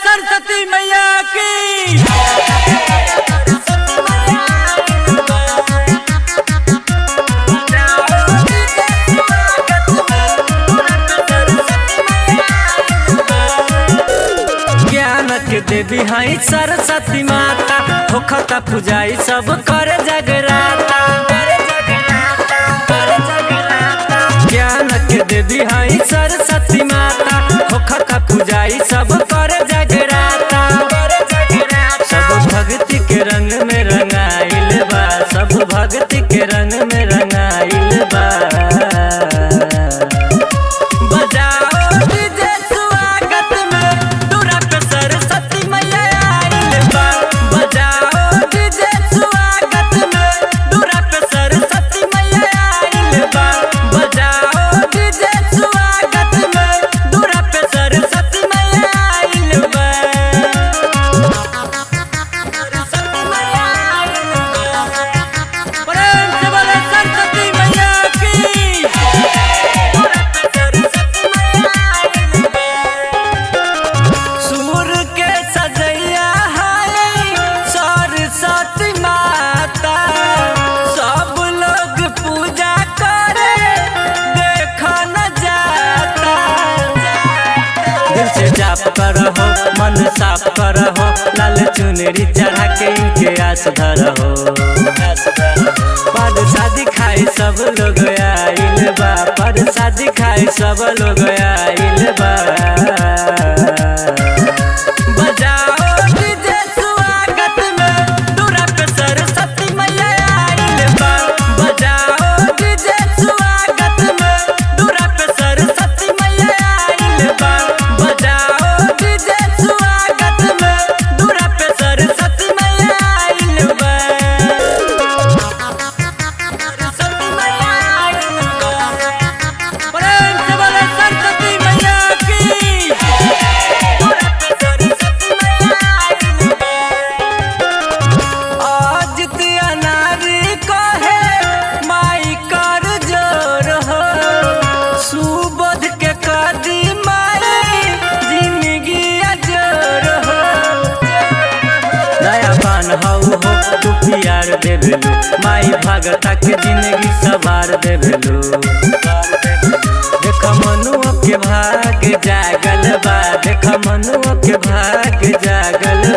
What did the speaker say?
सरस्वती मैया की। ज्ञान के देवी हई सरस्वती माता, होखता पूजाई सब करे जगराता। ज्ञान के देवी हई सरस्वती माता, होखता पूजाई सब करे जगराता। सब भक्ति के रंग में रंगाइल बा, सब भक्ति के रंग में रंगाइल बा। जाप करहो मन साफ करहो, लाल चुनरी चढ़ा के इनके आस धरहो। पर शादी खाई सब लोग आइल बा, पर शादी खाई सब लोग आइल बा। हो तू प्यार देवेलू, माई भगता के जिंदगी सवार देवेलू। देख मनुआ के भाग जागल बा, देख मनुआ के भाग जागल